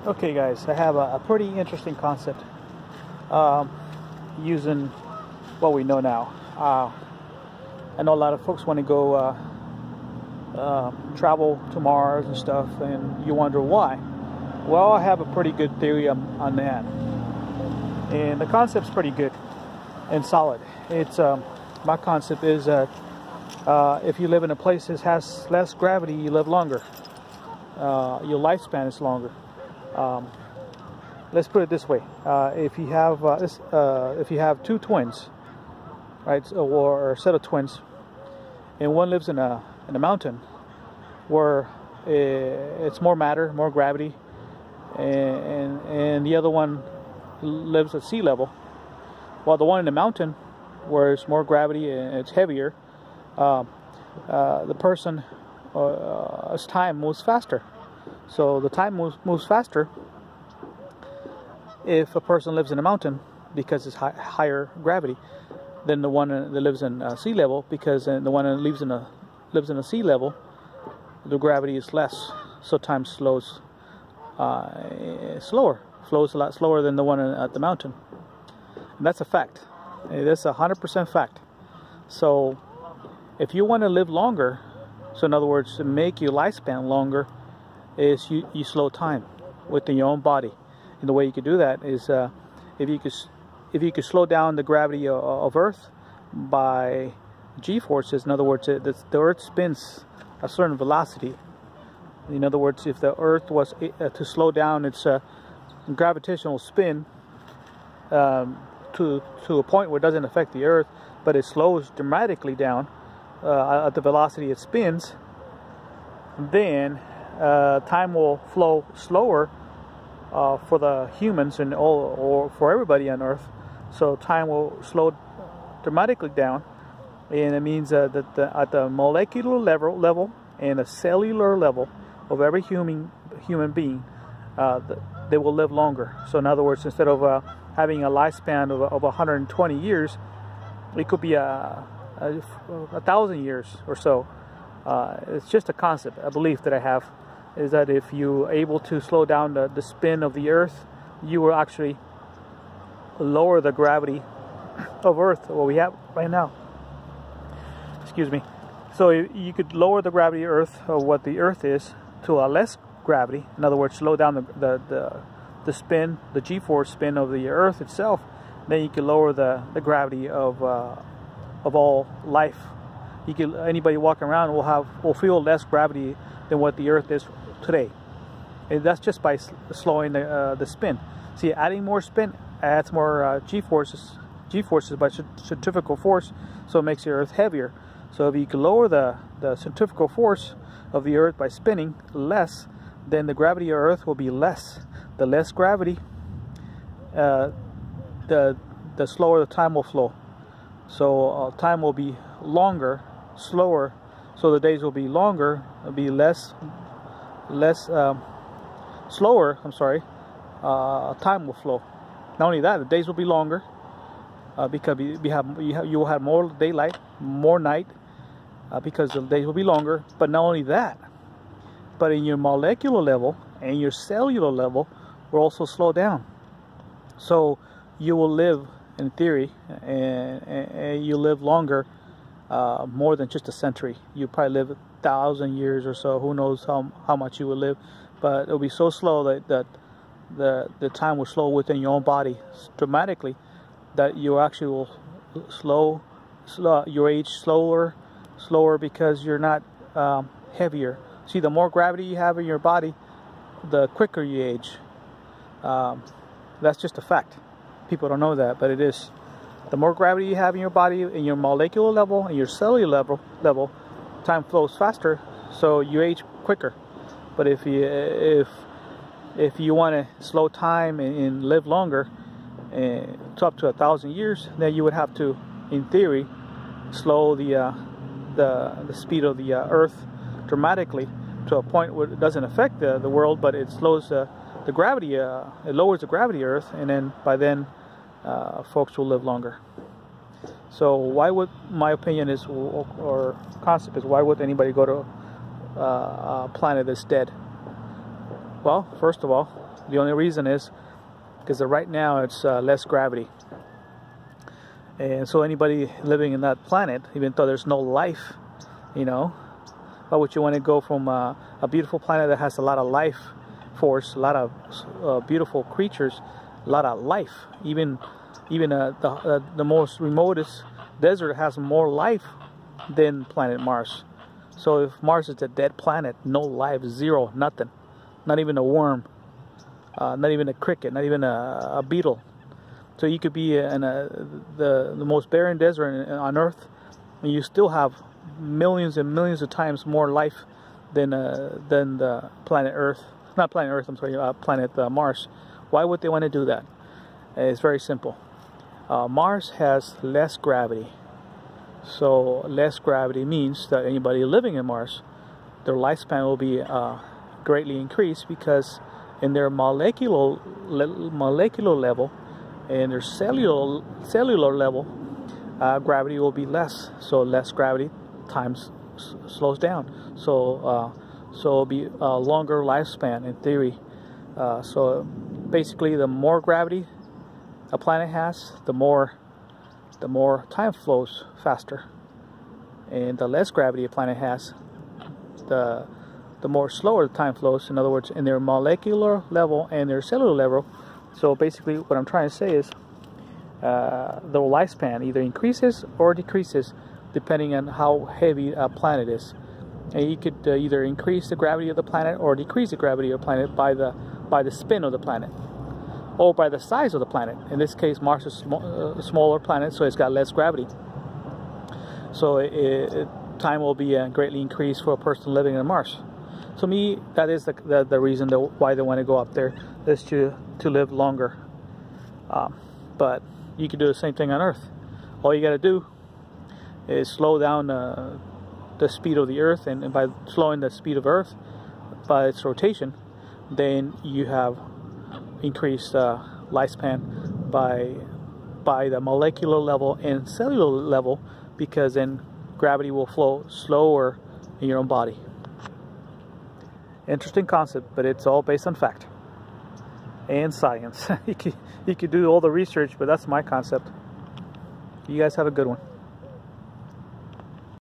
Okay guys, I have a pretty interesting concept using what we know now. I know a lot of folks want to go travel to Mars and stuff, and you wonder why. Well, I have a pretty good theory on that, and the concept's pretty good and solid. It's my concept is that if you live in a place that has less gravity, you live longer. Your lifespan is longer. Let's put it this way: if you have two twins, right, or a set of twins, and one lives in a mountain where it's more matter, more gravity, and the other one lives at sea level, while the one in the mountain where it's more gravity and it's heavier, the person's time moves faster. So the time moves faster if a person lives in a mountain because it's higher gravity than the one that lives in sea level, because the one that lives in a sea level, the gravity is less, so time flows a lot slower than the one at the mountain. And that's a fact. That's 100% fact. So if you want to live longer, so in other words, to make your lifespan longer, is you slow time within your own body. And the way you could do that is if you could slow down the gravity of Earth by g-forces. In other words, the Earth spins a certain velocity. In other words, if the Earth was to slow down its gravitational spin to a point where it doesn't affect the Earth, but it slows dramatically down at the velocity it spins, then time will flow slower for the humans or for everybody on Earth. So time will slow dramatically down, and it means that at the molecular level and the cellular level of every human being, they will live longer. So in other words, instead of having a lifespan of 120 years, it could be 1,000 years or so. It's just a concept, a belief that I have, is that if you're able to slow down the spin of the Earth, you will actually lower the gravity of Earth, what we have right now. Excuse me. So you could lower the gravity of Earth, or what the Earth is, to a less gravity. In other words, slow down the spin, the g-force spin of the Earth itself. Then you can lower the gravity of all life. Anybody walking around will feel less gravity than what the Earth is today, and that's just by slowing the spin. See, adding more spin adds more g-forces by centrifugal force, so it makes the Earth heavier. So if you can lower the centrifugal force of the Earth by spinning less, then the gravity of Earth will be less. The less gravity, the slower the time will flow. So time will be longer, slower. So the days will be longer, it'll be slower. I'm sorry. Time will flow. Not only that, the days will be longer because you will have more daylight, more night, because the days will be longer. But not only that, but in your molecular level and your cellular level will also slow down. So you will live, in theory, and you live longer. More than just a century. You probably live 1,000 years or so. Who knows how much you will live, but it'll be so slow that the time will slow within your own body dramatically, that you actually will slow your age slower because you're not heavier. See, the more gravity you have in your body, the quicker you age. That's just a fact. People don't know that, but it is. The more gravity you have in your body, in your molecular level and your cellular level, time flows faster, so you age quicker. But if you want to slow time and live longer, to up to 1,000 years, then you would have to, in theory, slow the speed of the Earth dramatically to a point where it doesn't affect the world, but it slows the gravity. It lowers the gravity of Earth, and then by then, folks will live longer. So why would, my opinion is, or concept is, why would anybody go to a planet that's dead? Well, first of all, The only reason is because right now it's less gravity. And so anybody living in that planet, even though there's no life, you know, why would you want to go from a beautiful planet that has a lot of life force, a lot of beautiful creatures, a lot of life, even the most remotest desert has more life than planet Mars. So if Mars is a dead planet, no life, zero, nothing, not even a worm, not even a cricket, not even a beetle. So you could be in the most barren desert on Earth, and you still have millions and millions of times more life than the planet Earth. Not planet Earth, I'm sorry, planet Mars. Why would they want to do that? It's very simple. Mars has less gravity. So less gravity means that anybody living in Mars, their lifespan will be greatly increased, because in their molecular level and their cellular level, gravity will be less. So less gravity, time slows down. So it'll be a longer lifespan in theory. So basically, the more gravity a planet has, the more time flows faster, and the less gravity a planet has, the more slower the time flows. In other words, in their molecular level and their cellular level. So basically, what I'm trying to say is the lifespan either increases or decreases depending on how heavy a planet is. And you could either increase the gravity of the planet or decrease the gravity of the planet by the spin of the planet, or by the size of the planet. In this case, Mars is a smaller planet, so it's got less gravity. So time will be greatly increased for a person living on Mars. So me, that is the reason why they want to go up there, is to live longer. But you can do the same thing on Earth. All you got to do is slow down the speed of the Earth, and by slowing the speed of Earth by its rotation, then you have increased lifespan by the molecular level and cellular level, because then gravity will flow slower in your own body. Interesting concept, but it's all based on fact and science. You could do all the research, but that's my concept. You guys have a good one.